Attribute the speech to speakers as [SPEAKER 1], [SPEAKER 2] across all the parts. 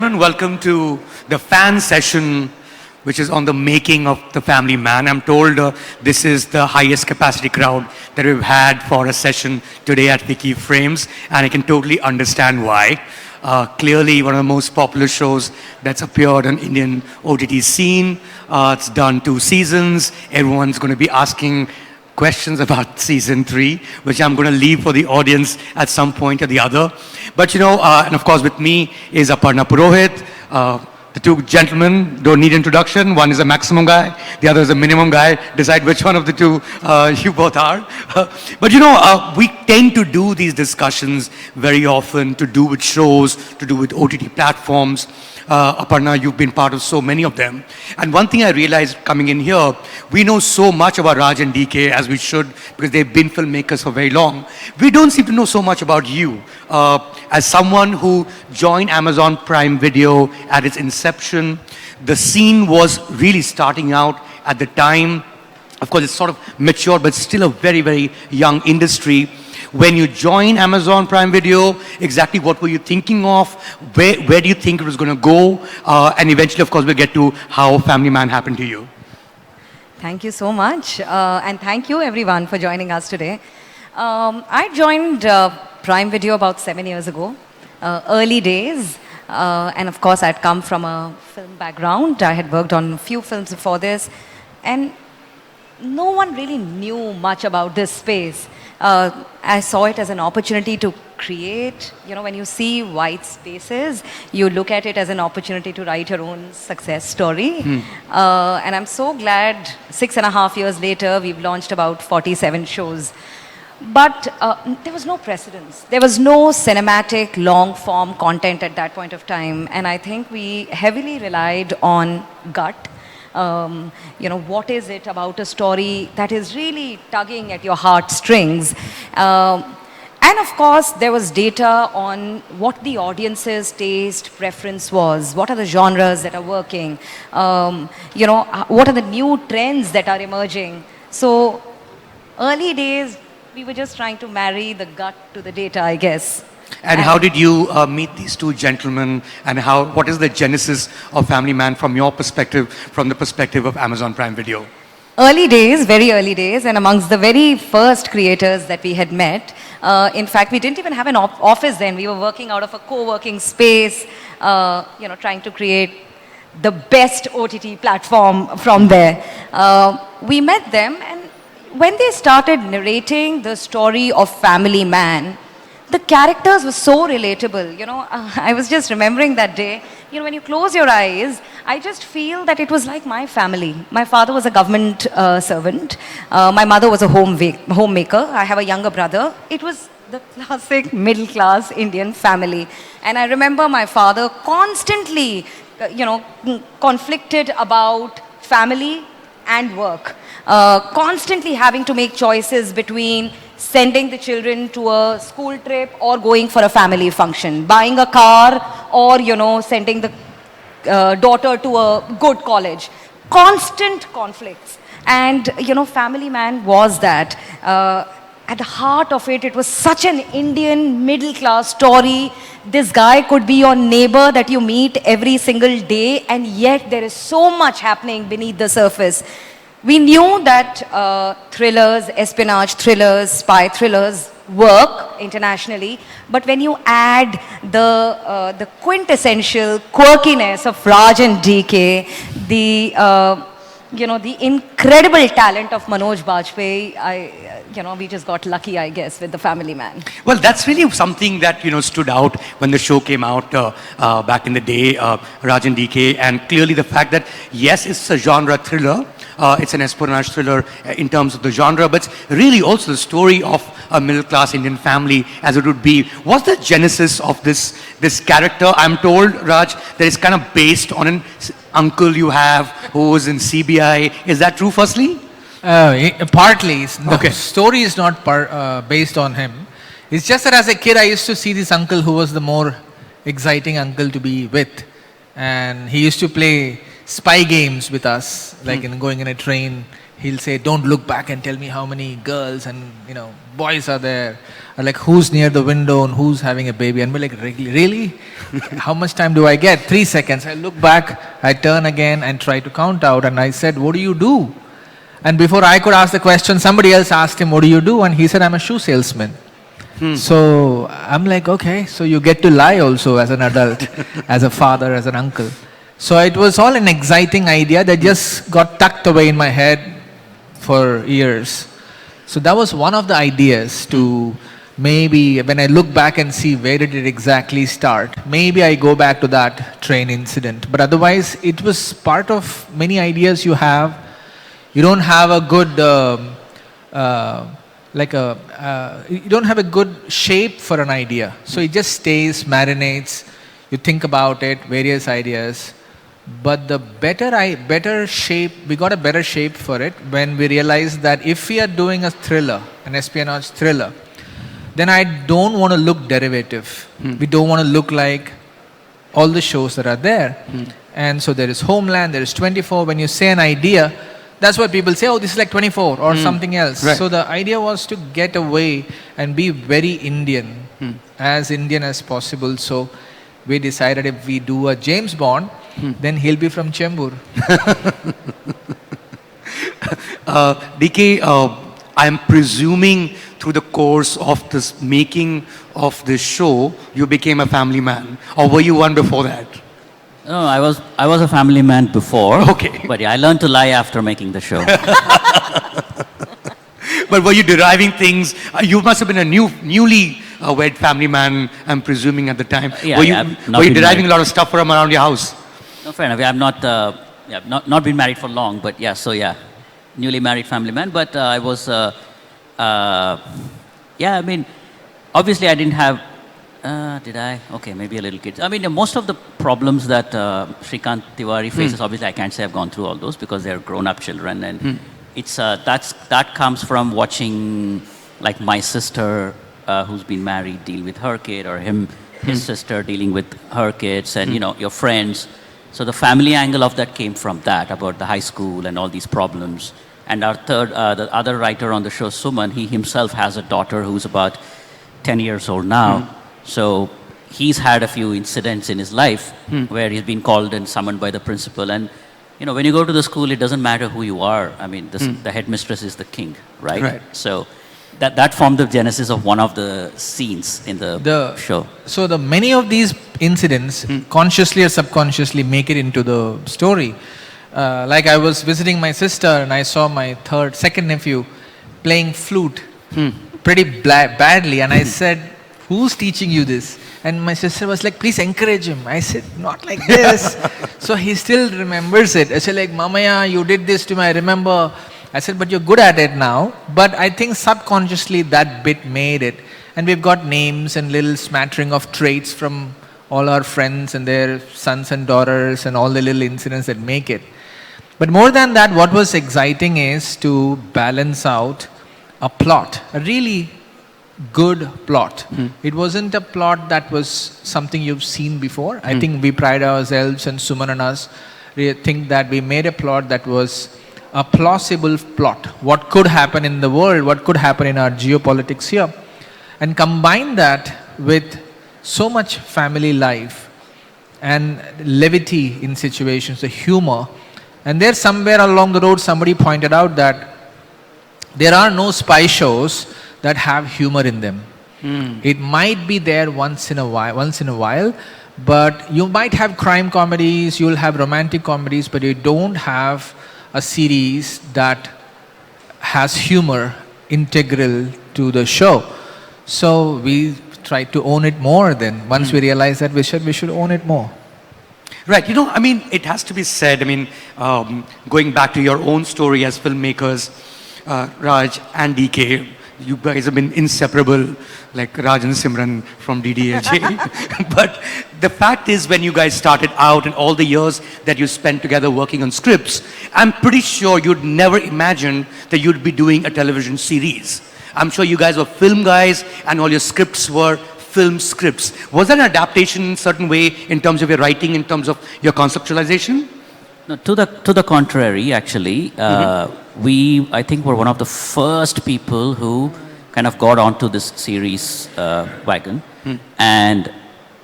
[SPEAKER 1] And welcome to the fan session, which is on the making of the family man. I'm told this is the highest capacity crowd that we've had for a session today at FICCI Frames, and I can totally understand why. Clearly one of the most popular shows that's appeared on Indian OTT scene. It's done 2 seasons. Everyone's going to be asking questions about season 3, which I'm going to leave for the audience at some point or the other. But and of course with me is Aparna Purohit. The 2 gentlemen don't need introduction. One is a maximum guy, the other is a minimum guy. Decide which one of the 2 you both are. But we tend to do these discussions very often to do with shows, to do with OTT platforms. Aparna, you've been part of so many of them. And one thing I realized coming in here, we know so much about Raj and DK, as we should, because they've been filmmakers for very long. We don't seem to know so much about you. As someone who joined Amazon Prime Video at its inception, the scene was really starting out at the time. Of course, it's sort of mature, but still a very, very young industry. When you joined Amazon Prime Video, exactly what were you thinking of? Where do you think it was going to go? And eventually, of course, we'll get to how Family Man happened to you.
[SPEAKER 2] Thank you so much. And thank you, everyone, for joining us today. I joined Prime Video about 7 years ago, early days. And of course, I'd come from a film background. I had worked on a few films before this. And no one really knew much about this space. I saw it as an opportunity to create. When you see white spaces, you look at it as an opportunity to write your own success story. And I'm so glad 6.5 years later, we've launched about 47 shows. But there was no precedence. There was no cinematic, long-form content at that point of time. And I think we heavily relied on gut. What is it about a story that is really tugging at your heartstrings? And of course, there was data on what the audience's taste preference was. What are the genres that are working? What are the new trends that are emerging? So early days, we were just trying to marry the gut to the data, I guess.
[SPEAKER 1] And how did you meet these 2 gentlemen, and what is the genesis of Family Man from your perspective, from the perspective of Amazon Prime Video?
[SPEAKER 2] Early days, very early days, and amongst the very first creators that we had met. In fact, we didn't even have an office then. We were working out of a co-working space, trying to create the best OTT platform from there. We met them, and when they started narrating the story of Family Man, the characters were so relatable. I was just remembering that day. When you close your eyes, I just feel that it was like my family. My father was a government servant. My mother was a homemaker. I have a younger brother. It was the classic middle-class Indian family. And I remember my father constantly, conflicted about family and work. Constantly having to make choices between sending the children to a school trip or going for a family function, buying a car or, sending the daughter to a good college. Constant conflicts. And, Family Man was that. At the heart of it, it was such an Indian middle-class story. This guy could be your neighbor that you meet every single day, and yet there is so much happening beneath the surface. We knew that thrillers, espionage thrillers, spy thrillers work internationally, but when you add the quintessential quirkiness of Raj and DK, the incredible talent of Manoj Bajpayee, we just got lucky, I guess, with the Family Man.
[SPEAKER 1] Well, that's really something that, stood out when the show came out back in the day, Raj and DK, and clearly the fact that, yes, it's a genre thriller, it's an espionage thriller in terms of the genre, but it's really also the story of a middle-class Indian family, as it would be. What's the genesis of this character? I'm told, Raj, that it's kind of based on an uncle you have who was in CBI. Is that true, firstly?
[SPEAKER 3] Partly. The story is not based on him. It's just that as a kid, I used to see this uncle who was the more exciting uncle to be with. And he used to play spy games with us, like going in a train. he'll say, don't look back and tell me how many girls and boys are there, or like who's near the window and who's having a baby. And we're like, really? How much time do I get? 3 seconds. I look back, I turn again and try to count out, and I said, what do you do? And before I could ask the question, somebody else asked him, what do you do? And he said, I'm a shoe salesman. So I'm like, okay, so you get to lie also as an adult, as a father, as an uncle. So it was all an exciting idea that just got tucked away in my head for years. So that was one of the ideas to maybe, when I look back and see where did it exactly start, maybe I go back to that train incident. But otherwise, it was part of many ideas you have. You don't have a good, you don't have a good shape for an idea. So it just stays, marinates, you think about it, various ideas. But the better shape, we got a better shape for it when we realized that if we are doing a thriller, an espionage thriller, then I don't want to look derivative. We don't want to look like all the shows that are there. And so there is Homeland, there is 24. When you say an idea, that's what people say, oh, this is like 24 or something else. Right. So the idea was to get away and be very Indian, as Indian as possible. So we decided if we do a James Bond, then he'll be from Chembur.
[SPEAKER 1] DK, I'm presuming through the course of this making of this show, you became a family man. Or were you one before that?
[SPEAKER 4] No, I was a family man before.
[SPEAKER 1] Okay.
[SPEAKER 4] But yeah, I learned to lie after making the show.
[SPEAKER 1] But were you deriving things? You must have been a newly wed family man, I'm presuming at the time.
[SPEAKER 4] Yeah,
[SPEAKER 1] were you deriving a lot of stuff from around your house?
[SPEAKER 4] No, fair enough. I'm not been married for long, but yeah, so yeah, newly married family man. But I was, I mean, obviously I didn't have, did I? Okay, maybe a little kid. I mean, most of the problems that Shrikant Tiwari faces, obviously I can't say I've gone through all those because they're grown-up children, and it's that comes from watching like my sister who's been married deal with her kid, or his sister dealing with her kids, and your friends. So the family angle of that came from that, about the high school and all these problems. And our the other writer on the show, Suman, he himself has a daughter who's about 10 years old now. So he's had a few incidents in his life where he's been called and summoned by the principal. And, when you go to the school, it doesn't matter who you are. I mean, the headmistress is the king, right? So that formed the genesis of one of the scenes in the show. So
[SPEAKER 3] the many of these incidents, consciously or subconsciously, make it into the story. Like I was visiting my sister and I saw my second nephew playing flute pretty badly, and I said, who's teaching you this? And my sister was like, please encourage him. I said, not like this. So he still remembers it. I said, like, Mamaya, you did this to me, I remember. I said, but you're good at it now. But I think subconsciously that bit made it. And we've got names and little smattering of traits from all our friends and their sons and daughters and all the little incidents that make it. But more than that, what was exciting is to balance out a plot, a really good plot. It wasn't a plot that was something you've seen before. I think we pride ourselves, and Suman and us think that we made a plot that was a plausible plot. What could happen in the world, what could happen in our geopolitics here, and combine that with so much family life and levity in situations, the humor. And there somewhere along the road somebody pointed out that there are no spy shows that have humor in them. It might be there once in a while, but you might have crime comedies, you'll have romantic comedies, but you don't have a series that has humor integral to the show. So we tried to own it more then. Once we realized that we should own it more.
[SPEAKER 1] Right, I mean, it has to be said, I mean, going back to your own story as filmmakers, Raj and DK, you guys have been inseparable, like Raj and Simran from DDLJ. But the fact is, when you guys started out and all the years that you spent together working on scripts, I'm pretty sure you'd never imagined that you'd be doing a television series. I'm sure you guys were film guys and all your scripts were film scripts. Was that an adaptation in a certain way in terms of your writing, in terms of your conceptualization?
[SPEAKER 4] No, to the contrary, actually, we I think were one of the first people who kind of got onto this series wagon, and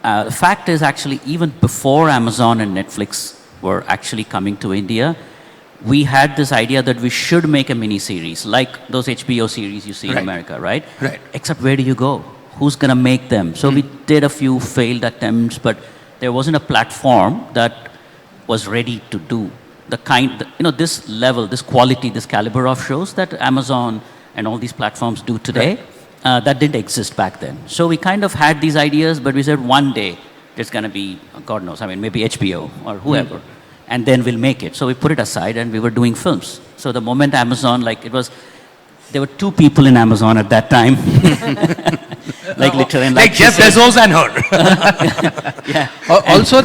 [SPEAKER 4] the fact is actually even before Amazon and Netflix were actually coming to India, we had this idea that we should make a mini series like those HBO series you see in America, right?
[SPEAKER 1] Right.
[SPEAKER 4] Except where do you go? Who's gonna make them? So we did a few failed attempts, but there wasn't a platform that was ready to do the kind, this level, this quality, this caliber of shows that Amazon and all these platforms do today. That didn't exist back then. So we kind of had these ideas, but we said one day there's going to be, God knows, I mean, maybe HBO or whoever, and then we'll make it. So we put it aside and we were doing films. So the moment Amazon, there were two people in Amazon at that time. Literally.
[SPEAKER 1] Like Jeff Bezos and her.
[SPEAKER 4] Yeah.
[SPEAKER 3] Also,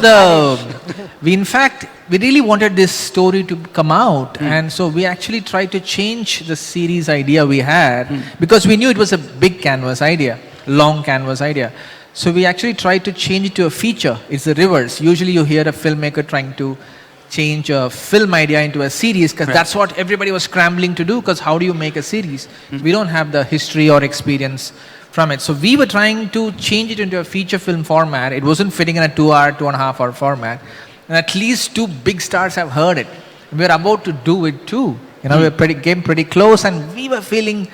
[SPEAKER 3] we really wanted this story to come out, and so we actually tried to change the series idea we had because we knew it was a big canvas idea, long canvas idea. So we actually tried to change it to a feature. It's the reverse. Usually you hear a filmmaker trying to change a film idea into a series because that's what everybody was scrambling to do, because how do you make a series? We don't have the history or experience from it. So we were trying to change it into a feature film format. It wasn't fitting in a 2-hour, 2.5-hour format. And at least two big stars have heard it. We were about to do it too. We came pretty close, and we were feeling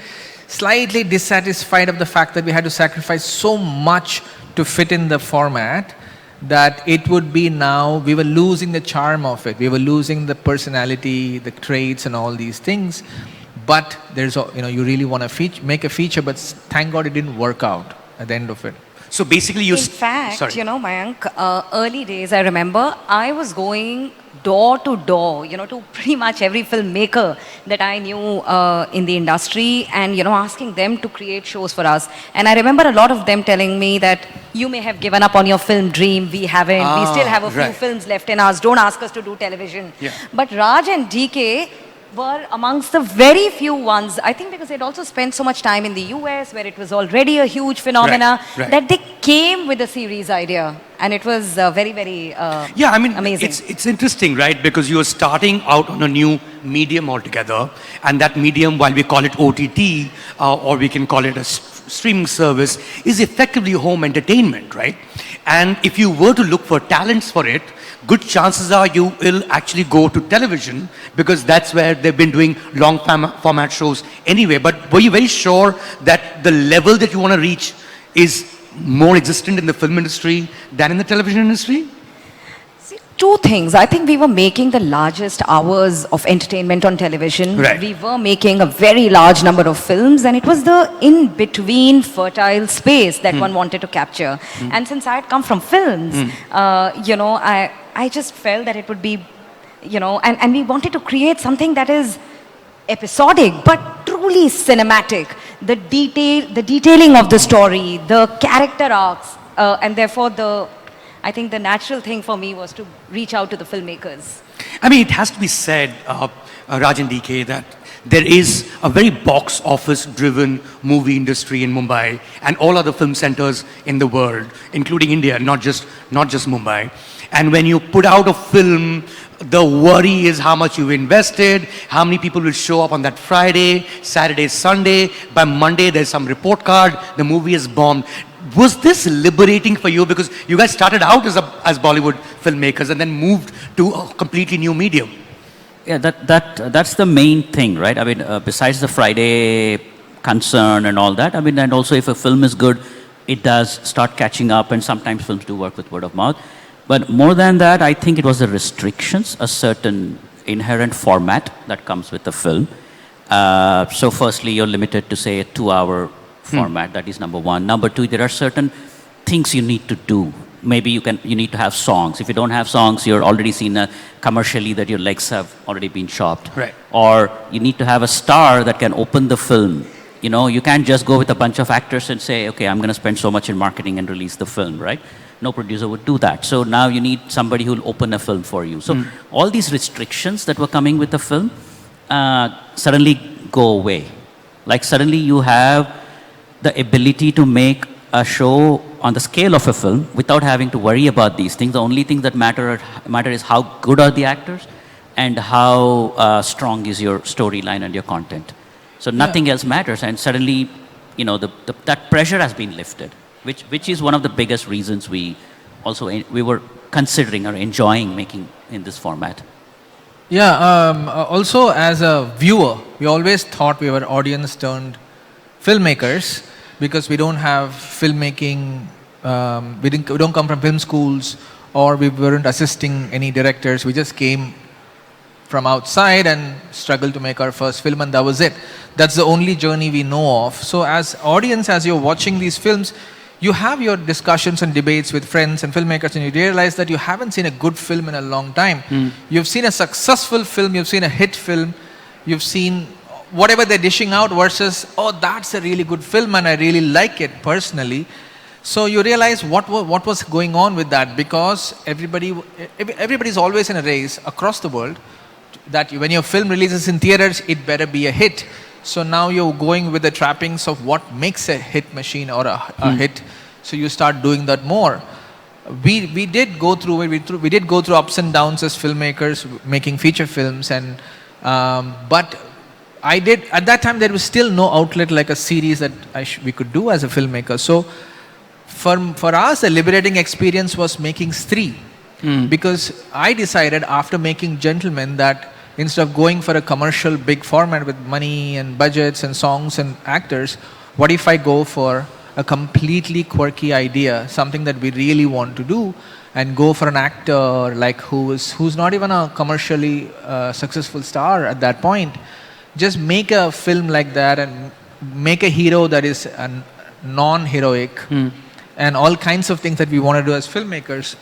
[SPEAKER 3] slightly dissatisfied of the fact that we had to sacrifice so much to fit in the format that it would be now, we were losing the charm of it. We were losing the personality, the traits and all these things. But there's, you really want to make a feature, but thank God it didn't work out at the end of it.
[SPEAKER 1] So basically
[SPEAKER 2] In fact, Mayank, early days, I remember I was going door to door, to pretty much every filmmaker that I knew in the industry, and, asking them to create shows for us. And I remember a lot of them telling me that you may have given up on your film dream. We haven't. We still have a few films left in us. Don't ask us to do television. Yeah. But Raj and DK were amongst the very few ones, I think because they'd also spent so much time in the US where it was already a huge phenomena, that they came with a series idea. And it was very, very amazing.
[SPEAKER 1] It's interesting, right? Because you're starting out on a new medium altogether. And that medium, while we call it OTT, or we can call it a streaming service, is effectively home entertainment, right? And if you were to look for talents for it, good chances are you will actually go to television, because that's where they've been doing long format shows anyway. But were you very sure that the level that you want to reach is more existent in the film industry than in the television industry?
[SPEAKER 2] See, two things. I think we were making the largest hours of entertainment on television.
[SPEAKER 1] Right.
[SPEAKER 2] We were making a very large number of films, and it was the in-between fertile space that one wanted to capture. And since I had come from films, I just felt that it would be, and we wanted to create something that is episodic but truly cinematic. The detailing of the story, the character arcs, and therefore I think the natural thing for me was to reach out to the filmmakers.
[SPEAKER 1] I mean, it has to be said, Raj and DK, that there is a very box office driven movie industry in Mumbai and all other film centers in the world, including India, not just Mumbai. And when you put out a film, the worry is how much you've invested, how many people will show up on that Friday, Saturday, Sunday. By Monday, there's some report card, the movie is bombed. Was this liberating for you? Because you guys started out as Bollywood filmmakers and then moved to a completely new medium.
[SPEAKER 4] Yeah, that's the main thing, right? I mean, besides the Friday concern and all that, I mean, and also if a film is good, it does start catching up, and sometimes films do work with word of mouth. But more than that, I think it was the restrictions, a certain inherent format that comes with the film. So firstly, you're limited to, say, a 2-hour format. That is number one. Number two, there are certain things you need to do. Maybe you need to have songs. If you don't have songs, you're already seen commercially that your legs have already been chopped.
[SPEAKER 1] Right.
[SPEAKER 4] Or you need to have a star that can open the film. You can't just go with a bunch of actors and say, okay, I'm going to spend so much in marketing and release the film, right? No producer would do that. So now you need somebody who will open a film for you. So all these restrictions that were coming with the film suddenly go away. Like suddenly you have the ability to make a show on the scale of a film without having to worry about these things. The only thing that matter is how good are the actors, and how strong is your storyline and your content. So nothing else matters, and suddenly, you know, that pressure has been lifted, which is one of the biggest reasons we were considering or enjoying making in this format.
[SPEAKER 3] Yeah, also as a viewer, we always thought we were audience turned filmmakers because we don't have filmmaking, we don't come from film schools, or we weren't assisting any directors. We just came from outside and struggled to make our first film, and that was it. That's the only journey we know of. So as audience, as you're watching these films, you have your discussions and debates with friends and filmmakers, and you realize that you haven't seen a good film in a long time. You've seen a successful film, you've seen a hit film, you've seen whatever they're dishing out versus, oh, that's a really good film and I really like it personally. So you realize what was going on with that, because everybody's always in a race across the world that when your film releases in theaters, it better be a hit. So now you're going with the trappings of what makes a hit machine or a hit. So you start doing that more. We did go through ups and downs as filmmakers making feature films, and but at that time there was still no outlet like a series that we could do as a filmmaker. So for us, the liberating experience was making Stree, because I decided after making Gentlemen that instead of going for a commercial big format with money and budgets and songs and actors, what if I go for a completely quirky idea, something that we really want to do, and go for an actor like who's not even a commercially successful star at that point. Just make a film like that and make a hero that is non-heroic and all kinds of things that we want to do as filmmakers.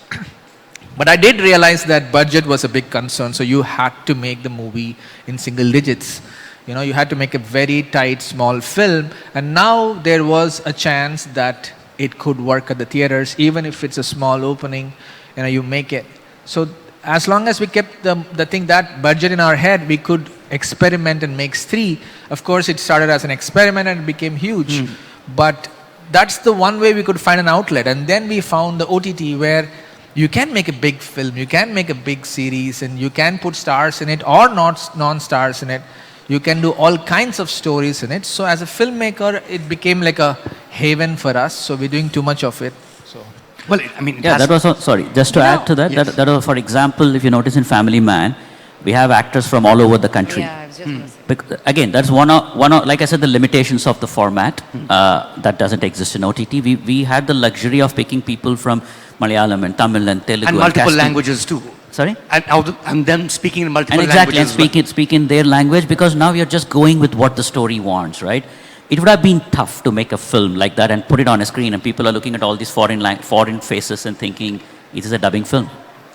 [SPEAKER 3] But I did realize that budget was a big concern, so you had to make the movie in single digits. You know, you had to make a very tight, small film, and now there was a chance that it could work at the theaters, even if it's a small opening, you know, you make it. So as long as we kept that budget in our head, we could experiment and make Stree. Of course, it started as an experiment and it became huge. But that's the one way we could find an outlet. And then we found the OTT, where you can make a big film, you can make a big series, and you can put stars in it or non-stars in it. You can do all kinds of stories in it. So as a filmmaker, it became like a haven for us. So we're doing too much of it. So,
[SPEAKER 1] well, I mean,
[SPEAKER 4] yeah, that was sorry. Just to add to that,
[SPEAKER 1] yes.
[SPEAKER 4] that was, for example, if you notice in Family Man, we have actors from all over the country.
[SPEAKER 2] Yeah, I was just going to say.
[SPEAKER 4] Again, that's one of, like I said, the limitations of the format that doesn't exist in OTT. We had the luxury of picking people from Malayalam and Tamil and Telugu
[SPEAKER 1] and multiple
[SPEAKER 4] casting.
[SPEAKER 1] languages too.
[SPEAKER 4] Sorry?
[SPEAKER 1] And them speaking in multiple
[SPEAKER 4] and exactly,
[SPEAKER 1] languages.
[SPEAKER 4] And speak in their language, because now you're just going with what the story wants, right? It would have been tough to make a film like that and put it on a screen, and people are looking at all these foreign faces and thinking it is a dubbing film,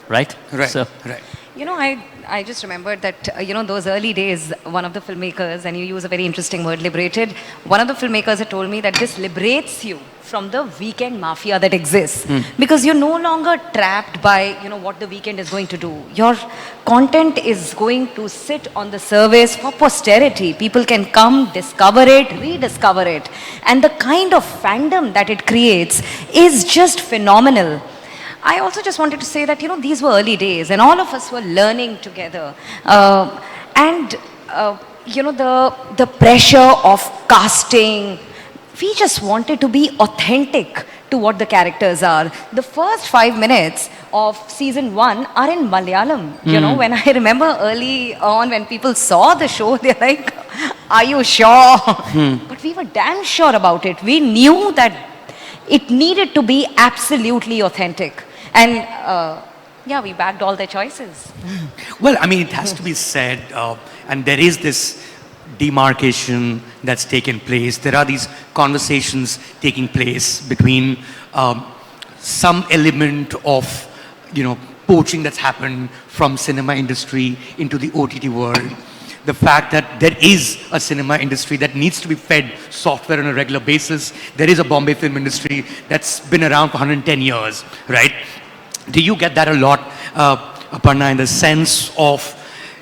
[SPEAKER 4] right?
[SPEAKER 1] Right.
[SPEAKER 4] So,
[SPEAKER 1] right.
[SPEAKER 2] You know, I just remembered that, those early days, one of the filmmakers, and you use a very interesting word, liberated, one of the filmmakers had told me that this liberates you from the weekend mafia that exists. Because you're no longer trapped by, what the weekend is going to do. Your content is going to sit on the service for posterity. People can come, discover it, rediscover it. And the kind of fandom that it creates is just phenomenal. I also just wanted to say that, these were early days and all of us were learning together. The pressure of casting, we just wanted to be authentic to what the characters are. The first 5 minutes of season 1 are in Malayalam. When I remember early on when people saw the show, they're like, are you sure? But we were damn sure about it. We knew that it needed to be absolutely authentic. And we backed all their choices.
[SPEAKER 1] Well, I mean, it has to be said, and there is this demarcation that's taken place. There are these conversations taking place between some element of, poaching that's happened from cinema industry into the OTT world. The fact that there is a cinema industry that needs to be fed software on a regular basis. There is a Bombay film industry that's been around for 110 years, right? Do you get that a lot, Aparna, in the sense of,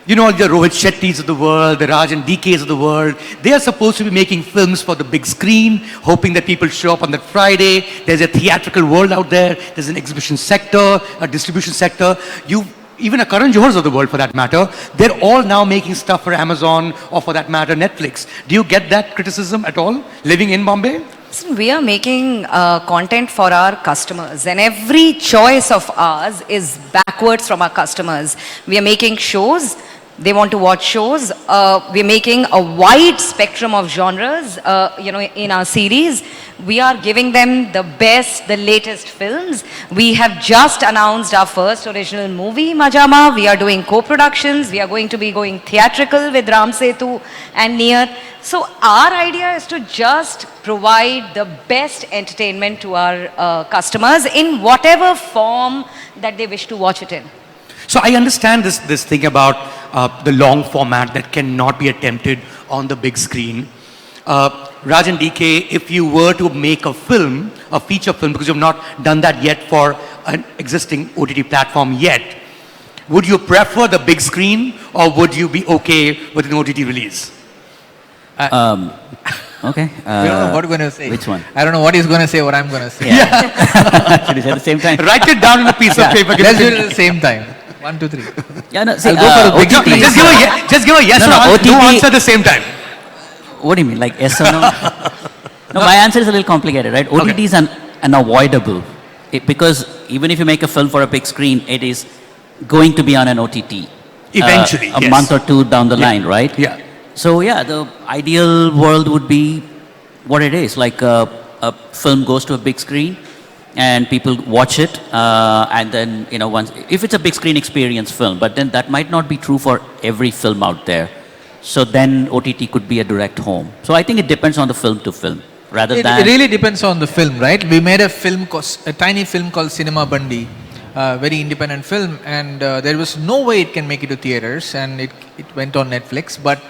[SPEAKER 1] the Rohit Shettis of the world, the Raj and DKs of the world, they are supposed to be making films for the big screen, hoping that people show up on that Friday. There's a theatrical world out there. There's an exhibition sector, a distribution sector. even a Karan Johar's of the world for that matter, they're all now making stuff for Amazon or for that matter Netflix. Do you get that criticism at all living in Bombay?
[SPEAKER 2] Listen, we are making content for our customers, and every choice of ours is backwards from our customers. We are making shows. They want to watch shows. We're making a wide spectrum of genres, in our series. We are giving them the best, the latest films. We have just announced our first original movie, Majama. We are doing co-productions. We are going to be going theatrical with Ram Setu and Near. So our idea is to just provide the best entertainment to our customers in whatever form that they wish to watch it in.
[SPEAKER 1] So I understand this thing about the long format that cannot be attempted on the big screen. Raj and DK, if you were to make a film, a feature film, because you've not done that yet for an existing OTT platform yet, would you prefer the big screen or would you be okay with an OTT release?
[SPEAKER 4] Okay.
[SPEAKER 3] We don't know what we're going to say.
[SPEAKER 4] Which one?
[SPEAKER 3] I don't know what he's going to say, what I'm going to say.
[SPEAKER 4] Yeah. Should we say at the same time?
[SPEAKER 1] Write it down on a piece of paper.
[SPEAKER 3] Let's do it at the same time. 1, 2, 3.
[SPEAKER 4] Yeah, no, see,
[SPEAKER 3] I'll go for a big
[SPEAKER 4] OTT.
[SPEAKER 3] screen.
[SPEAKER 1] Just give a yes
[SPEAKER 4] No,
[SPEAKER 1] or
[SPEAKER 4] OTT.
[SPEAKER 1] no answer at the same time.
[SPEAKER 4] What do you mean, like yes or no? No, my answer is a little complicated, right? OTT is unavoidable. Because even if you make a film for a big screen, it is going to be on an OTT.
[SPEAKER 1] Eventually,
[SPEAKER 4] a
[SPEAKER 1] yes.
[SPEAKER 4] month or two down the line, right?
[SPEAKER 1] Yeah.
[SPEAKER 4] So yeah, the ideal world would be what it is. Like a film goes to a big screen and people watch it, and then, once, if it's a big screen experience film, but then that might not be true for every film out there. So then OTT could be a direct home. So I think it depends on the film to film, rather than...
[SPEAKER 3] It really depends on the film, right? We made a tiny film called Cinema Bandi, very independent film, and there was no way it can make it to theaters, and it went on Netflix, but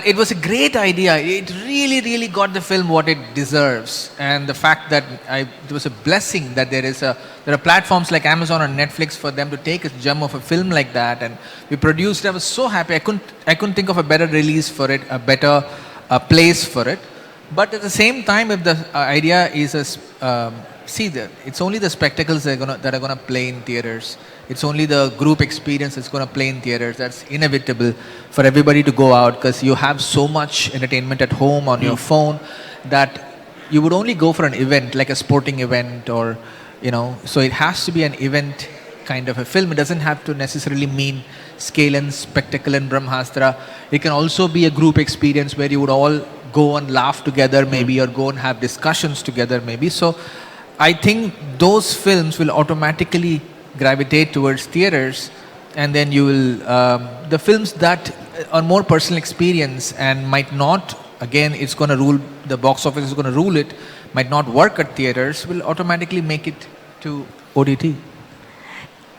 [SPEAKER 3] it was a great idea. It really got the film what it deserves, and the fact that it was a blessing that there are platforms like Amazon and Netflix for them to take a gem of a film like that, and we produced. I was so happy. I couldn't think of a better release for it, a better place for it. But at the same time, if the idea is it's only the spectacles that are gonna play in theaters. It's only the group experience that's going to play in theaters. That's inevitable for everybody to go out, because you have so much entertainment at home on your phone that you would only go for an event, like a sporting event, or, so it has to be an event kind of a film. It doesn't have to necessarily mean scale and spectacle and Brahmastra. It can also be a group experience where you would all go and laugh together maybe, or go and have discussions together maybe. So I think those films will automatically gravitate towards theaters, and then you will the films that are more personal experience and might not, again, it's going to rule, the box office is going to rule it, might not work at theaters, will automatically make it to OTT.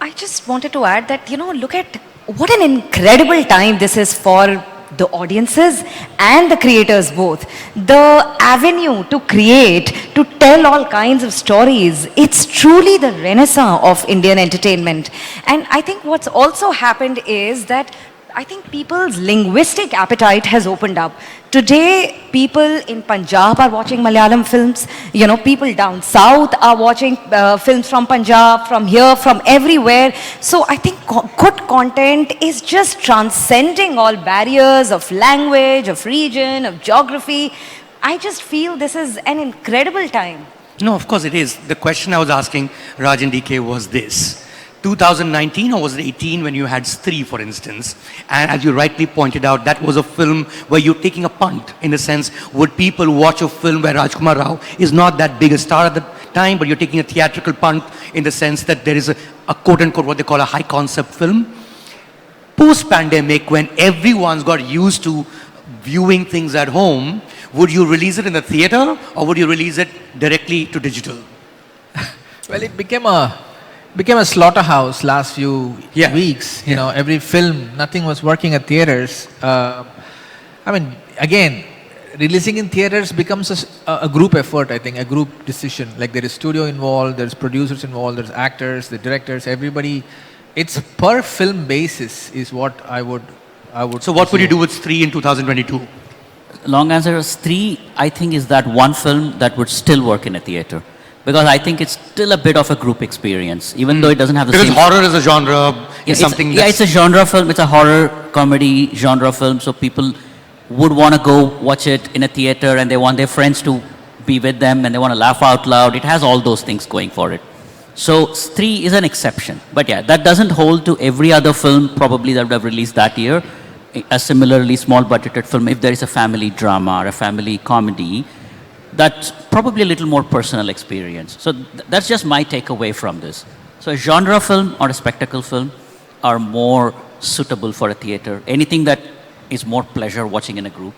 [SPEAKER 2] I just wanted to add that, look at what an incredible time this is for the audiences and the creators both. The avenue to create, to tell all kinds of stories, it's truly the renaissance of Indian entertainment. And I think what's also happened is that I think people's linguistic appetite has opened up. Today, people in Punjab are watching Malayalam films. People down south are watching films from Punjab, from here, from everywhere. So I think good content is just transcending all barriers of language, of region, of geography. I just feel this is an incredible time.
[SPEAKER 1] No, of course it is. The question I was asking Raj and DK was this. 2019 or was it 18 when you had Stree, for instance, and as you rightly pointed out, that was a film where you're taking a punt, in a sense. Would people watch a film where Rajkumar Rao is not that big a star at the time, but you're taking a theatrical punt in the sense that there is a quote-unquote what they call a high concept film? Post-pandemic, when everyone's got used to viewing things at home, would you release it in the theater or would you release it directly to digital?
[SPEAKER 3] Well, it became a slaughterhouse last few weeks. Every film, nothing was working at theaters. Again, releasing in theaters becomes a group effort, I think, a group decision. Like, there is studio involved, there's producers involved, there's actors, the directors, everybody. It's per film basis is what I would.
[SPEAKER 1] So what would you do with Stree in 2022?
[SPEAKER 4] Long answer is Stree, I think, is that one film that would still work in a theater. because I think it's still a bit of a group experience, even though it doesn't have the
[SPEAKER 1] Because
[SPEAKER 4] same.
[SPEAKER 1] horror is a genre, is something
[SPEAKER 4] Yeah, it's a genre film. It's a horror comedy genre film, so people would want to go watch it in a theater, and they want their friends to be with them, and they want to laugh out loud. It has all those things going for it. So 3 is an exception, but yeah, that doesn't hold to every other film probably that would have released that year. A similarly small budgeted film, if there is a family drama or a family comedy, that's probably a little more personal experience. So that's just my takeaway from this. So a genre film or a spectacle film are more suitable for a theater. Anything that is more pleasure watching in a group.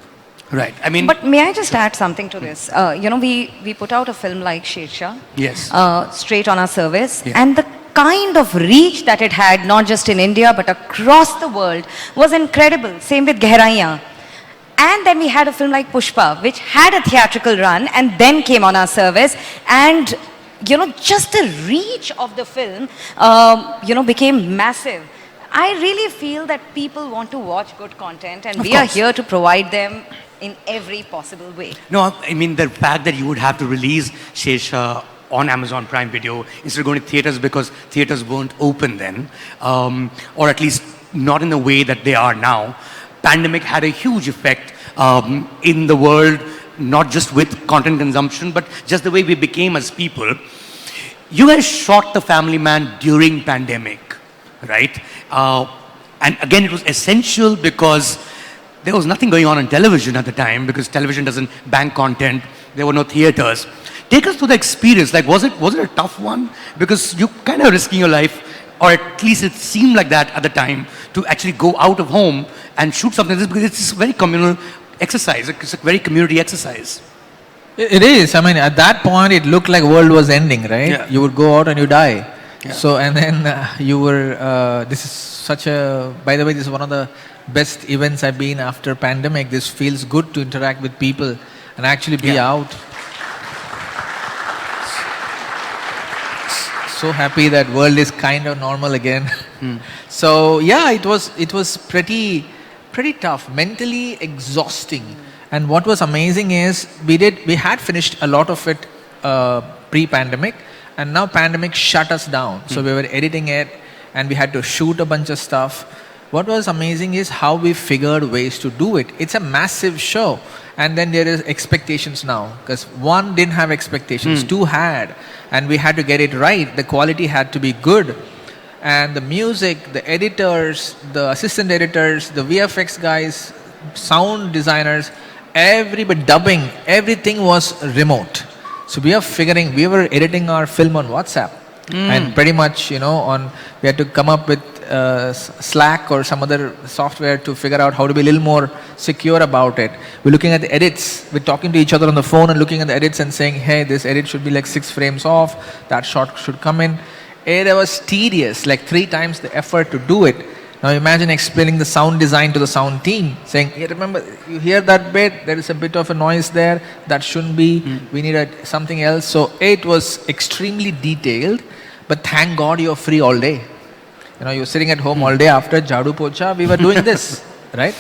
[SPEAKER 1] Right. I mean,
[SPEAKER 2] But may I just add something to this? We put out a film like Shekhar,
[SPEAKER 1] yes.
[SPEAKER 2] straight on our service,
[SPEAKER 1] Yeah.
[SPEAKER 2] and the kind of reach that it had, not just in India but across the world, was incredible. Same with Gehraiyan. And then we had a film like Pushpa, which had a theatrical run and then came on our service. And, just the reach of the film, became massive. I really feel that people want to watch good content, and
[SPEAKER 1] Of
[SPEAKER 2] we are
[SPEAKER 1] course.
[SPEAKER 2] here to provide them in every possible way.
[SPEAKER 1] No, I mean, the fact that you would have to release Shesha on Amazon Prime Video instead of going to theaters because theaters weren't open then, or at least not in the way that they are now. Pandemic had a huge effect in the world, not just with content consumption, but just the way we became as people. You guys shot The Family Man during pandemic, right? And again, it was essential because there was nothing going on television at the time because television doesn't bank content. There were no theaters. Take us through the experience. Like, was it a tough one? Because you kind of risking your life, or at least it seemed like that at the time, to actually go out of home and shoot something like this, because it's a very communal exercise. It's a very community exercise.
[SPEAKER 3] It is. I mean, at that point, it looked like world was ending, right?
[SPEAKER 1] Yeah.
[SPEAKER 3] You would go out and you die.
[SPEAKER 1] Yeah.
[SPEAKER 3] So, and then you were, this is such a, by the way, this is one of the best events I've been after pandemic. This feels good to interact with people and actually be
[SPEAKER 1] Yeah.
[SPEAKER 3] out. So happy that world is kind of normal again. So yeah, it was pretty tough, mentally exhausting. And what was amazing is we had finished a lot of it pre-pandemic, and now pandemic shut us down. So we were editing it, and we had to shoot a bunch of stuff. What was amazing is how we figured ways to do it. It's a massive show, and then there is expectations now, because 1 didn't have expectations, 2 had, and we had to get it right. The quality had to be good, and the music, the editors, the assistant editors, the VFX guys, sound designers, everybody, dubbing, everything was remote. So we were editing our film on WhatsApp, and pretty much, we had to come up with Slack or some other software to figure out how to be a little more secure about it. We're looking at the edits. We're talking to each other on the phone and looking at the edits and saying, hey, this edit should be like 6 frames off. That shot should come in. It was tedious, like 3 times the effort to do it. Now imagine explaining the sound design to the sound team, saying, hey, remember, you hear that bit, there is a bit of a noise there, that shouldn't be, we need something else. So it was extremely detailed, but thank God you're free all day. You're sitting at home all day after Jadu Pocha, we were doing this, right?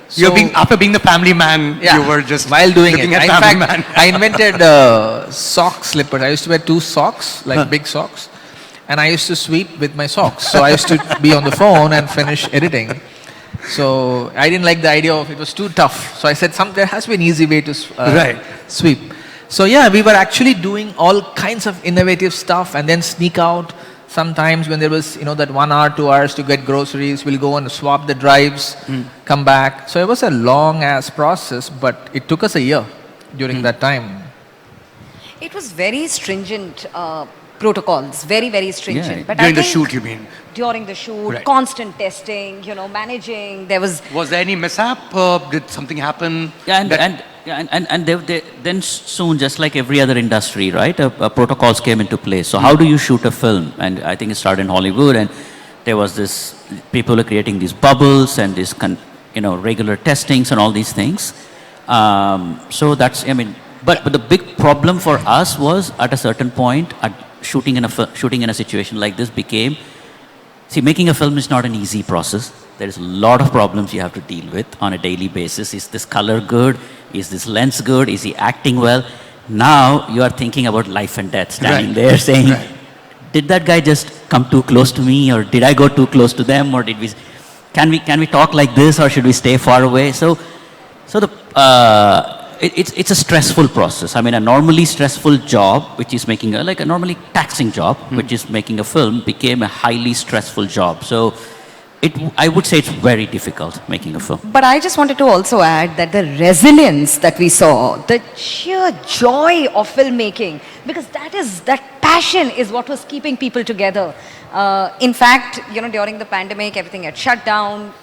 [SPEAKER 3] So,
[SPEAKER 1] After being the family man,
[SPEAKER 3] yeah,
[SPEAKER 1] you were just
[SPEAKER 3] while doing
[SPEAKER 1] looking
[SPEAKER 3] it.
[SPEAKER 1] at
[SPEAKER 3] In
[SPEAKER 1] Family
[SPEAKER 3] fact,
[SPEAKER 1] Man.
[SPEAKER 3] I invented sock slippers. I used to wear 2 socks, like big socks, and I used to sweep with my socks. So I used to be on the phone and finish editing. So I didn't like the idea of it was too tough. So I said, there has to be an easy way to sweep. So yeah, we were actually doing all kinds of innovative stuff, and then sneak out. Sometimes when there was, that 1 hour, 2 hours to get groceries, we'll go and swap the drives, come back. So it was a long ass process, but it took us a year during that time.
[SPEAKER 2] It was very stringent protocols, very, very stringent.
[SPEAKER 4] Yeah.
[SPEAKER 2] But
[SPEAKER 1] During
[SPEAKER 2] I
[SPEAKER 1] the
[SPEAKER 2] think
[SPEAKER 1] shoot, you mean?
[SPEAKER 2] During the shoot,
[SPEAKER 1] Right.
[SPEAKER 2] constant testing, managing. There was
[SPEAKER 1] Was there any mishap? Did something happen?
[SPEAKER 4] Yeah, and then soon, just like every other industry, right, protocols came into place. So how do you shoot a film? And I think it started in Hollywood, and there was this, people are creating these bubbles and this, regular testings and all these things. So that's, but the big problem for us was at a certain point, shooting in a situation like this became, making a film is not an easy process. There is a lot of problems you have to deal with on a daily basis. Is this color good? Is this lens good? Is he acting well? Now you are thinking about life and death, standing
[SPEAKER 1] Right.
[SPEAKER 4] there saying,
[SPEAKER 1] Right.
[SPEAKER 4] did that guy just come too close to me, or did I go too close to them, or can we talk like this, or should we stay far away? It's a stressful process. I mean, a normally stressful job, which is making like a normally taxing job, which is making a film, became a highly stressful job. So I would say it's very difficult making a film.
[SPEAKER 2] But I just wanted to also add that the resilience that we saw, the sheer joy of filmmaking, because that passion is what was keeping people together. In fact, during the pandemic, everything had shut down.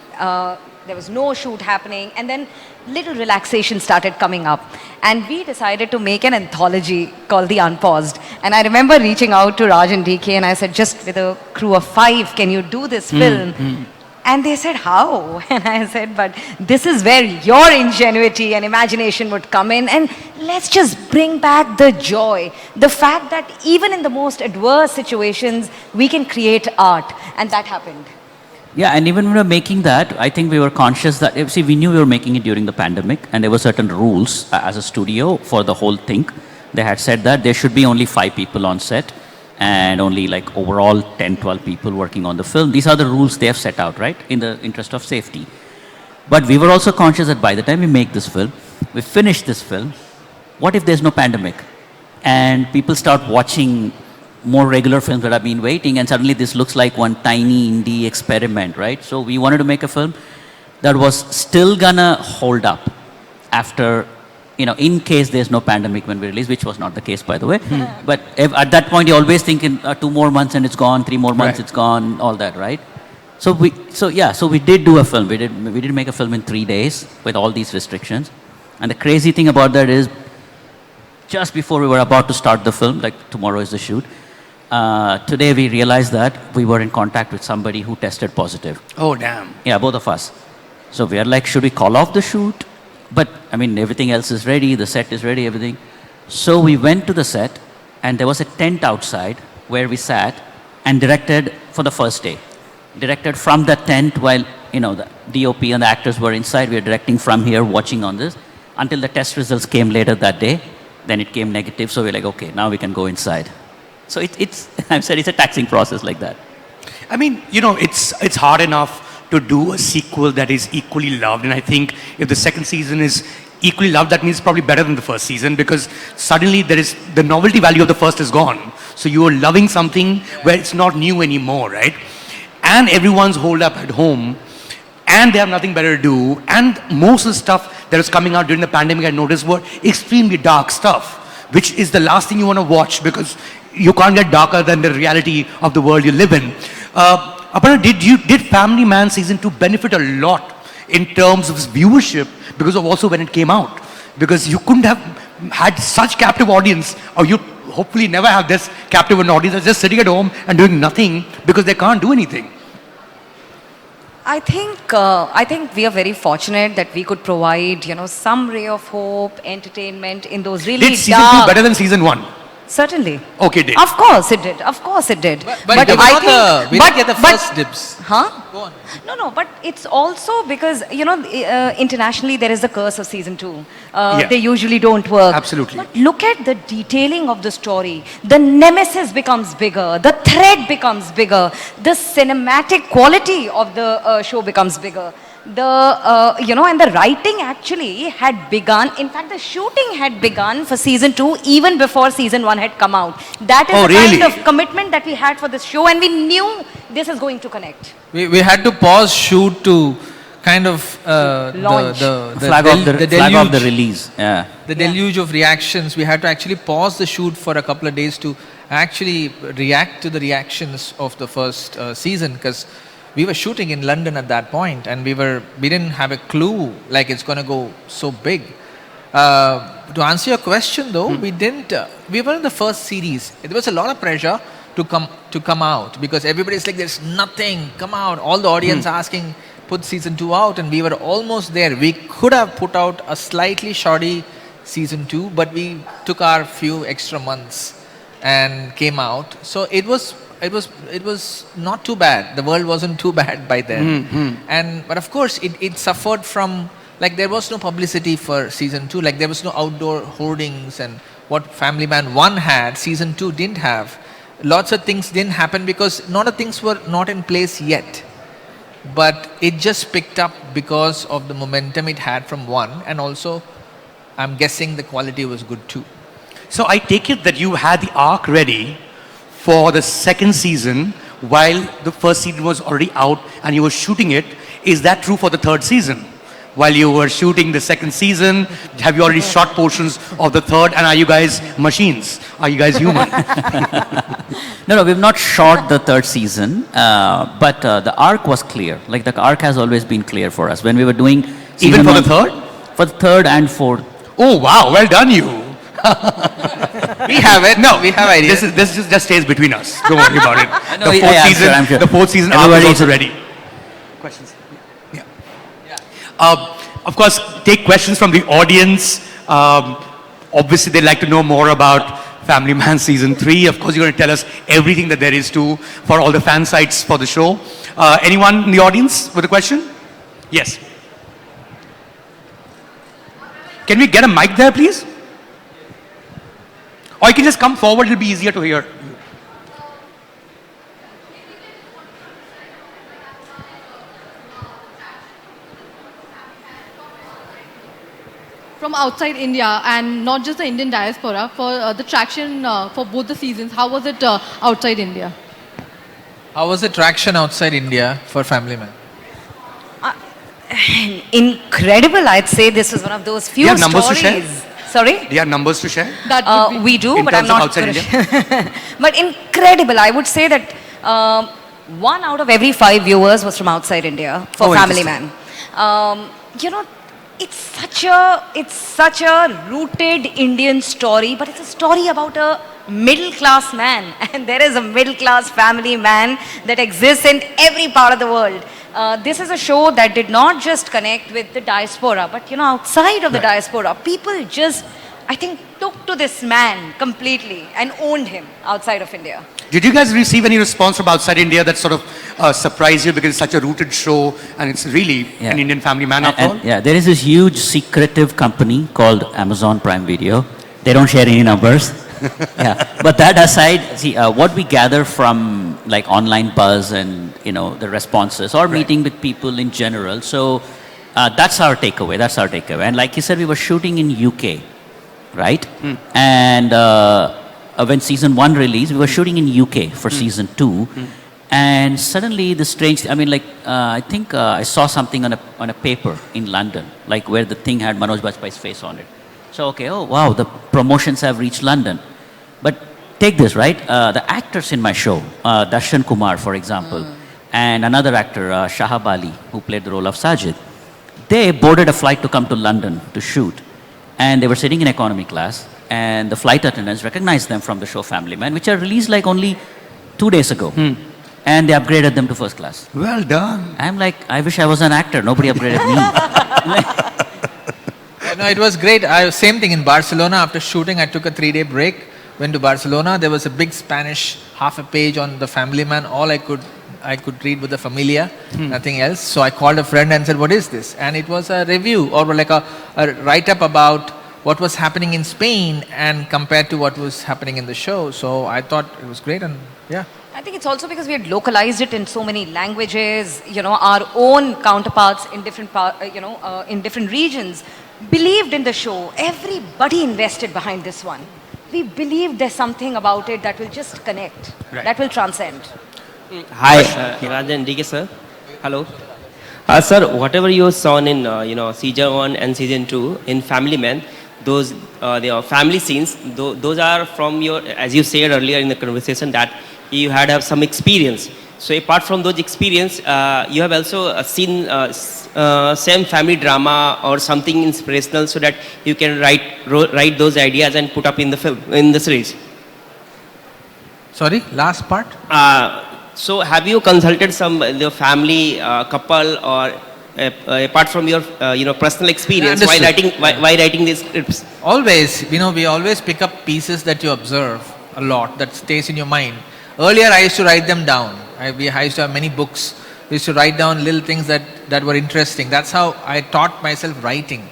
[SPEAKER 2] There was no shoot happening, and then little relaxation started coming up. And we decided to make an anthology called The Unpaused. And I remember reaching out to Raj and DK, and I said, just with a crew of 5, can you do this film? And they said, how? And I said, but this is where your ingenuity and imagination would come in, and let's just bring back the joy. The fact that even in the most adverse situations, we can create art. And that happened.
[SPEAKER 4] Yeah, and even when we were making that, I think we were conscious that, see, we knew we were making it during the pandemic, and there were certain rules as a studio for the whole thing. They had said that there should be only 5 people on set, and only like overall 10, 12 people working on the film. These are the rules they have set out, right, in the interest of safety. But we were also conscious that by the time we make this film, we finish this film, what if there's no pandemic? And people start watching more regular films that have been waiting, and suddenly this looks like one tiny indie experiment, right? So we wanted to make a film that was still gonna hold up after, in case there's no pandemic when we release, which was not the case, by the way. But at that point, you always think in 2 more months and it's gone, 3 more months,
[SPEAKER 1] Right.
[SPEAKER 4] it's gone, all that, right? So we did do a film. We did make a film in 3 days with all these restrictions. And the crazy thing about that is, just before we were about to start the film, like tomorrow is the shoot, today we realized that we were in contact with somebody who tested positive.
[SPEAKER 1] Oh, damn.
[SPEAKER 4] Yeah, both of us. So we are like, should we call off the shoot? But I mean, everything else is ready, the set is ready, everything. So we went to the set, and there was a tent outside where we sat and directed for the first day. Directed from the tent while, the DOP and the actors were inside. We were directing from here, watching on this, until the test results came later that day. Then it came negative, so we're like, okay, now we can go inside. So I'm sorry, it's a taxing process like that.
[SPEAKER 1] I mean, it's hard enough to do a sequel that is equally loved. And I think if the second season is equally loved, that means it's probably better than the first season, because suddenly the novelty value of the first is gone. So you are loving something where it's not new anymore, right? And everyone's holed up at home, and they have nothing better to do. And most of the stuff that was coming out during the pandemic, I noticed, were extremely dark stuff, which is the last thing you want to watch, because you can't get darker than the reality of the world you live in. Aparna, did Family Man Season 2 benefit a lot in terms of its viewership because of also when it came out? Because you couldn't have had such captive audience, or you hopefully never have this captive audience that's just sitting at home and doing nothing because they can't do anything.
[SPEAKER 2] I think we are very fortunate that we could provide, some ray of hope, entertainment in those really
[SPEAKER 1] Did Season 2 better than Season 1?
[SPEAKER 2] Certainly.
[SPEAKER 1] Okay, did.
[SPEAKER 2] Of course it did. Of course it did.
[SPEAKER 3] But we didn't get the first dibs.
[SPEAKER 2] Huh?
[SPEAKER 3] Go on.
[SPEAKER 2] No, but it's also because, internationally there is the curse of Season 2.
[SPEAKER 1] Yeah.
[SPEAKER 2] They usually don't work.
[SPEAKER 1] Absolutely.
[SPEAKER 2] But look at the detailing of the story. The nemesis becomes bigger. The thread becomes bigger. The cinematic quality of the show becomes bigger. And the writing actually had begun. In fact, the shooting had begun for Season 2 even before Season 1 had come out. That is
[SPEAKER 1] Oh,
[SPEAKER 2] the
[SPEAKER 1] really?
[SPEAKER 2] kind of commitment that we had for this show, and we knew this is going to connect.
[SPEAKER 3] We had to pause shoot to kind of
[SPEAKER 2] Launch.
[SPEAKER 3] the
[SPEAKER 4] Flag of the
[SPEAKER 3] deluge,
[SPEAKER 4] release. Yeah.
[SPEAKER 3] the deluge of reactions. We had to actually pause the shoot for a couple of days to actually react to the reactions of the first season, because we were shooting in London at that point, and we didn't have a clue like it's going to go so big. To answer your question though, we were in the first series. There was a lot of pressure to come out, because everybody's like, there's nothing, come out. All the audience asking, put Season 2 out, and we were almost there. We could have put out a slightly shoddy Season 2, but we took our few extra months and came out. So it was not too bad. The world wasn't too bad by then. But of course it suffered from, like, there was no publicity for Season 2. Like, there was no outdoor hoardings and what Family Man 1 had, season 2 didn't have. Lots of things didn't happen because a lot of things were not in place yet. But it just picked up because of the momentum it had from 1, and also I'm guessing the quality was good too.
[SPEAKER 1] So I take it that you had the arc ready for the second season while the first season was already out and you were shooting it. Is that true for the third season? While you were shooting the second season, have you already shot portions of the third, and are you guys machines? Are you guys human?
[SPEAKER 4] No, we've not shot the third season, but the arc was clear. Like the arc has always been clear for us. When we were doing
[SPEAKER 1] Even for
[SPEAKER 4] one,
[SPEAKER 1] the third?
[SPEAKER 4] For the third and fourth.
[SPEAKER 1] Oh wow, well done you.
[SPEAKER 3] We have it. No, we have ideas.
[SPEAKER 1] This just stays between us. Don't worry about it.
[SPEAKER 4] No,
[SPEAKER 1] The
[SPEAKER 4] yeah,
[SPEAKER 1] fourth
[SPEAKER 4] I'm
[SPEAKER 1] season,
[SPEAKER 4] sure, I'm sure.
[SPEAKER 1] the fourth season arc is
[SPEAKER 4] Everybody's-
[SPEAKER 1] also ready. Questions? Yeah. Of course, take questions from the audience. Obviously, they'd like to know more about Family Man season 3. Of course, you're going to tell us everything that there is to for all the fan sites for the show. Anyone in the audience with a question? Yes. Can we get a mic there, please? Or you can just come forward, it'll be easier to hear.
[SPEAKER 5] From outside India, and not just the Indian diaspora, for the traction for both the seasons, how was it outside India?
[SPEAKER 3] How was the traction outside India for Family Man?
[SPEAKER 2] Incredible, I'd say this was one of those few
[SPEAKER 1] Do you have numbers to share?
[SPEAKER 2] stories. Sorry?
[SPEAKER 1] Do you have numbers to share?
[SPEAKER 5] That would be
[SPEAKER 2] We do,
[SPEAKER 1] In
[SPEAKER 2] but I'm
[SPEAKER 1] terms of
[SPEAKER 2] not
[SPEAKER 1] outside
[SPEAKER 2] gonna- But incredible. I would say that 1 out of every 5 viewers was from outside India for
[SPEAKER 1] Oh,
[SPEAKER 2] Family
[SPEAKER 1] interesting.
[SPEAKER 2] Man. You know, it's such a rooted Indian story, but it's a story about a middle class man, and there is a middle class family man that exists in every part of the world. This is a show that did not just connect with the diaspora, but you know, outside of the diaspora, people just, I think, took to this man completely and owned him outside of India.
[SPEAKER 1] Did you guys receive any response from outside India that sort of surprised you because it's such a rooted show and it's really an Indian family man after all?
[SPEAKER 4] Yeah, there is this huge secretive company called Amazon Prime Video. They don't share any numbers. Yeah, but that aside, see, what we gather from like online buzz and the responses or meeting with people in general. So that's our takeaway. That's our takeaway. And like you said, we were shooting in UK, right? And when season 1 released, we were shooting in UK for season 2. And suddenly the strange, I mean, like, I think I saw something on a paper in London, like where the thing had Manoj Bajpayee's face on it. So, okay, oh wow, the promotions have reached London. But take this, right? The actors in my show, Darshan Kumar, for example, and another actor, Shahab Ali, who played the role of Sajid, they boarded a flight to come to London to shoot. And they were sitting in economy class, and the flight attendants recognized them from the show Family Man, which are released like only 2 days ago. And they upgraded them to first class.
[SPEAKER 1] Well done.
[SPEAKER 4] I'm like, I wish I was an actor. Nobody upgraded me.
[SPEAKER 3] No, it was great. Same thing in Barcelona. After shooting, I took a 3-day break. Went to Barcelona. There was a big Spanish half a page on the Family Man. All I could read was the Familia, nothing else. So I called a friend and said, "What is this?" And it was a review or like a write-up about what was happening in Spain and compared to what was happening in the show. So I thought it was great, and yeah.
[SPEAKER 2] I think it's also because we had localized it in so many languages. Our own counterparts in in different regions believed in the show. Everybody invested behind this one. We believe there's something about it that will just connect, that will transcend.
[SPEAKER 6] Hi, Raj DK sir. Hello. Sir, whatever you saw in season 1 and season 2 in Family Man, those the family scenes, those are from your, as you said earlier in the conversation, that you had some experience. So apart from those experience, you have also seen same family drama or something inspirational, so that you can write those ideas and put up in the film, in the series.
[SPEAKER 3] Sorry, last part.
[SPEAKER 6] So have you consulted the family couple, or apart from your personal experience while writing these scripts?
[SPEAKER 3] Always, we always pick up pieces that you observe a lot that stays in your mind. Earlier, I used to write them down. I used to have many books. We used to write down little things that were interesting. That's how I taught myself writing.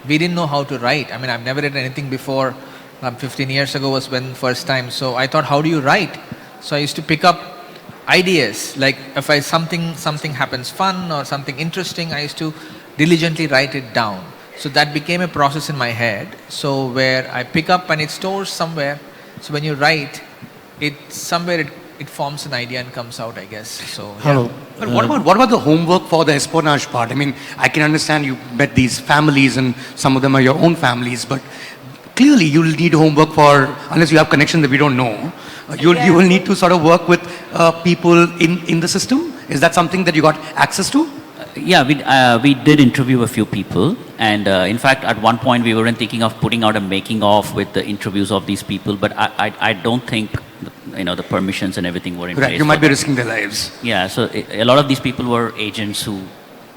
[SPEAKER 3] We didn't know how to write. I mean, I've never written anything before. 15 years ago was when first time. So I thought, how do you write? So I used to pick up ideas. Like if something happens fun or something interesting, I used to diligently write it down. So that became a process in my head. So where I pick up and it stores somewhere. So when you write, it forms an idea and comes out, I guess. So
[SPEAKER 1] Hello. But what about the homework for the espionage part? I mean, I can understand you met these families and some of them are your own families, but clearly you'll need homework for, unless you have connections that we don't know, you will need to sort of work with people in the system. Is that something that you got access to?
[SPEAKER 4] Yeah, we did interview a few people, and in fact, at one point we were thinking of putting out a making of with the interviews of these people, but I don't think the permissions and everything were in place.
[SPEAKER 1] Right, you might be risking their lives.
[SPEAKER 4] Yeah, so a lot of these people were agents who,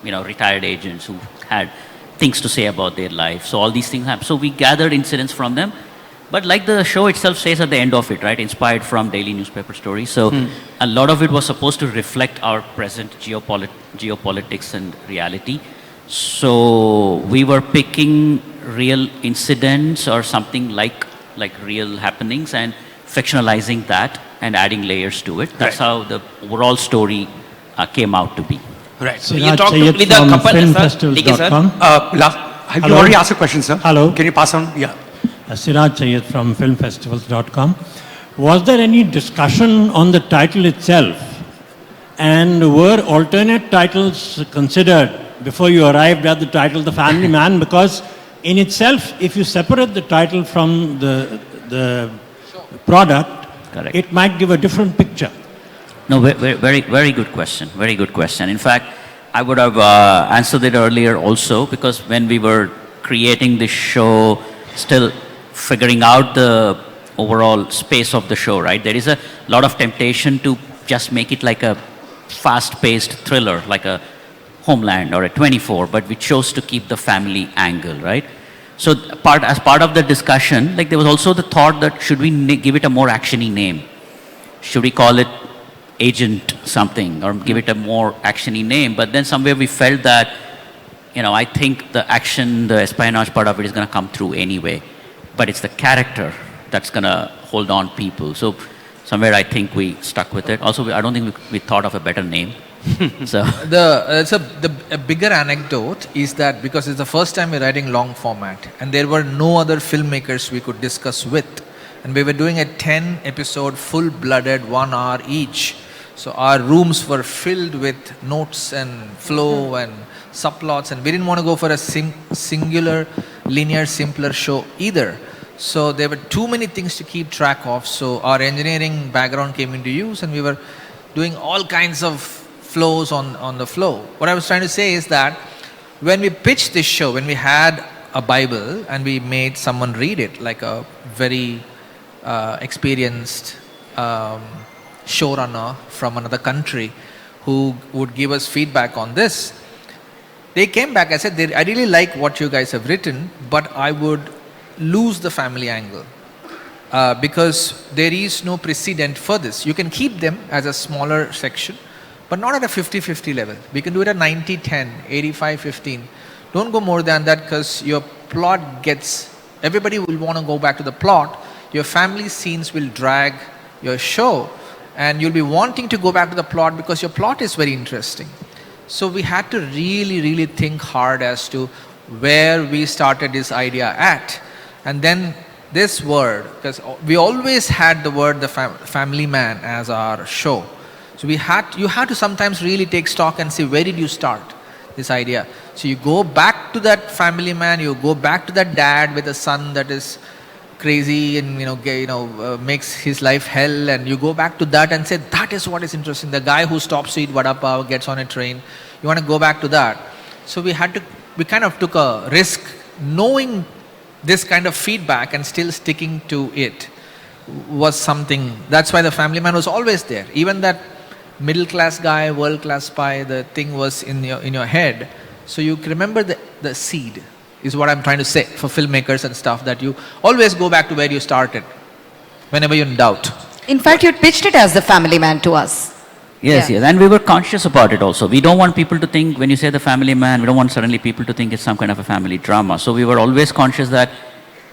[SPEAKER 4] retired agents who had things to say about their life. So all these things happened. So we gathered incidents from them. But like the show itself says at the end of it, right, inspired from daily newspaper stories. So a lot of it was supposed to reflect our present geopolitics and reality. So we were picking real incidents or something like real happenings and fictionalizing that and adding layers to it. That's how the overall story came out to be.
[SPEAKER 1] Right.
[SPEAKER 6] So you talked with the couple, sir. DK, sir.
[SPEAKER 1] Have you already asked a question, sir?
[SPEAKER 7] Hello.
[SPEAKER 1] Can you pass on? Yeah.
[SPEAKER 7] Siraj Sayed from filmfestivals.com. Was there any discussion on the title itself? And were alternate titles considered before you arrived at the title The Family Man? Because in itself, if you separate the title from the product,
[SPEAKER 4] Correct.
[SPEAKER 7] it might give a different picture.
[SPEAKER 4] No, very, very good question. Very good question. In fact, I would have answered it earlier also, because when we were creating this show, still figuring out the overall space of the show, right? There is a lot of temptation to just make it like a fast-paced thriller, like a Homeland or a 24, but we chose to keep the family angle, right? So as part of the discussion, like there was also the thought that should we give it a more actiony name? Should we call it Agent something or give it a more actiony name? But then somewhere we felt that, I think the action, the espionage part of it is going to come through anyway. But it's the character that's going to hold on people. So somewhere I think we stuck with it. Also, I don't think we thought of a better name. So
[SPEAKER 3] a bigger anecdote is that because it's the first time we're writing long format and there were no other filmmakers we could discuss with. And we were doing a 10 episode full-blooded 1 hour each. So our rooms were filled with notes and flow and subplots, and we didn't want to go for a singular, linear, simpler show either. So there were too many things to keep track of. So our engineering background came into use and we were doing all kinds of flows on the flow. What I was trying to say is that when we pitched this show, when we had a Bible and we made someone read it, like a very experienced showrunner from another country who would give us feedback on this, they came back. I said, I really like what you guys have written, but I would lose the family angle because there is no precedent for this. You can keep them as a smaller section, but not at a 50-50 level. We can do it at 90-10, 85-15. Don't go more than that because your plot everybody will want to go back to the plot. Your family scenes will drag your show and you'll be wanting to go back to the plot because your plot is very interesting. So we had to really, really think hard as to where we started this idea at. And then this word, because we always had the word the family man as our show. So you had to sometimes really take stock and say, where did you start this idea? So you go back to that family man, you go back to that dad with a son that is crazy and makes his life hell, and you go back to that and say that is what is interesting. The guy who stops to eat vada pav, gets on a train, you want to go back to that. So we kind of took a risk knowing this kind of feedback and still sticking to it was something. That's why the family man was always there. Even that middle class guy, world class spy, the thing was in your head. So you remember the seed is what I'm trying to say for filmmakers and stuff, that you always go back to where you started whenever you're in doubt.
[SPEAKER 2] In fact, you pitched it as the family man to us.
[SPEAKER 4] Yes,
[SPEAKER 2] Yeah.
[SPEAKER 4] yes. And we were conscious about it also. We don't want people to think, when you say the family man, we don't want suddenly people to think it's some kind of a family drama. So we were always conscious that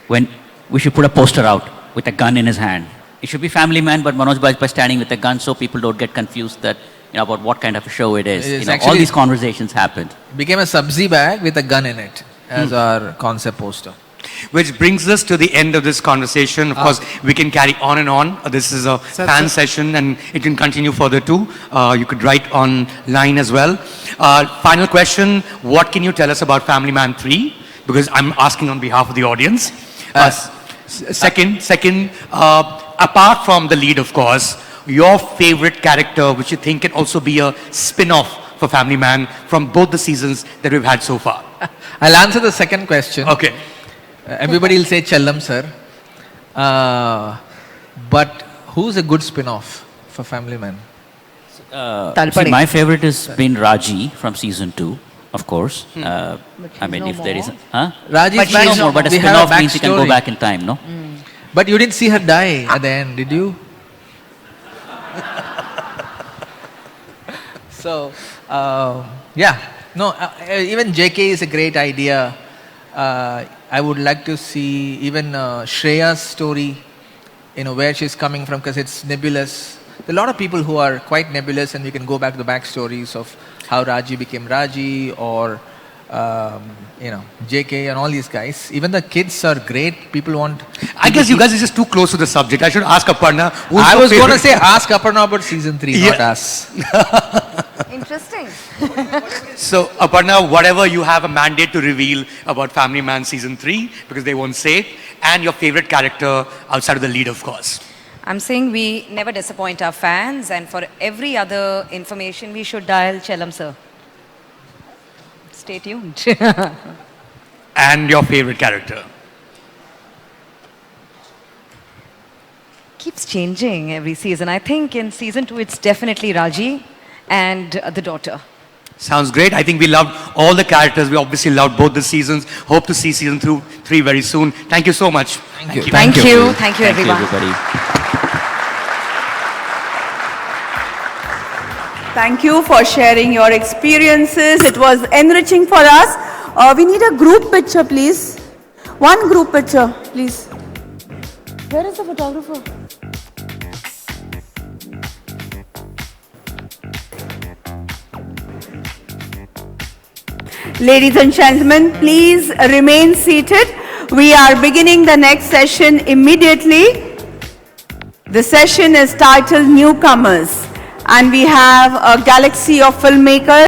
[SPEAKER 4] when we should put a poster out with a gun in his hand. It should be Family Man, but Manoj Bajpayee standing with a gun so people don't get confused that, about what kind of a show it is.
[SPEAKER 3] It is
[SPEAKER 4] all
[SPEAKER 3] actually-
[SPEAKER 4] these conversations happened.
[SPEAKER 3] Became a Sabzi bag with a gun in it as our concept poster.
[SPEAKER 1] Which brings us to the end of this conversation. Of course, we can carry on and on. This is a fan session and it can continue further too. You could write online as well. Final question, what can you tell us about Family Man 3? Because I'm asking on behalf of the audience. Second, apart from the lead, of course, your favorite character, which you think can also be a spin-off for Family Man from both the seasons that we've had so far.
[SPEAKER 3] I'll answer the second question.
[SPEAKER 1] Okay.
[SPEAKER 3] Everybody will say Chellam sir. But who's a good spin-off for Family Man?
[SPEAKER 4] See, my favorite has been Raji from season 2, of course. I mean, if there is...
[SPEAKER 3] Raji's
[SPEAKER 4] But
[SPEAKER 3] back-
[SPEAKER 4] no more, but a
[SPEAKER 3] we have
[SPEAKER 4] spin-off
[SPEAKER 3] a
[SPEAKER 4] means you can go
[SPEAKER 3] backstory.
[SPEAKER 4] back in time, no?
[SPEAKER 3] But you didn't see her die at the end, did you? So, yeah. No, even JK is a great idea. I would like to see even Shreya's story, where she's coming from, because it's nebulous. There are a lot of people who are quite nebulous, and we can go back to the backstories of how Raji became Raji, or JK and all these guys. Even the kids are great. People want...
[SPEAKER 1] I guess you guys are just too close to the subject. I should ask Aparna.
[SPEAKER 3] I was going to say ask Aparna about season 3, not us.
[SPEAKER 2] Interesting.
[SPEAKER 1] So, Aparna, whatever you have a mandate to reveal about Family Man season 3, because they won't say it, and your favorite character outside of the lead, of course.
[SPEAKER 2] I'm saying we never disappoint our fans, and for every other information, we should dial Chellam sir. Stay tuned.
[SPEAKER 1] And your favorite character.
[SPEAKER 2] Keeps changing every season. I think in season 2, it's definitely Raji and the daughter.
[SPEAKER 1] Sounds great. I think we loved all the characters. We obviously loved both the seasons. Hope to see season 3 very soon. Thank you so much.
[SPEAKER 3] Thank you.
[SPEAKER 2] Thank you. Thank you, everyone.
[SPEAKER 4] everybody.
[SPEAKER 8] Thank you for sharing your experiences. It was enriching for us. We need a group picture, please. One group picture, please. Where is the photographer? Ladies and gentlemen, please remain seated. We are beginning the next session immediately. The session is titled Newcomers, and we have a galaxy of filmmakers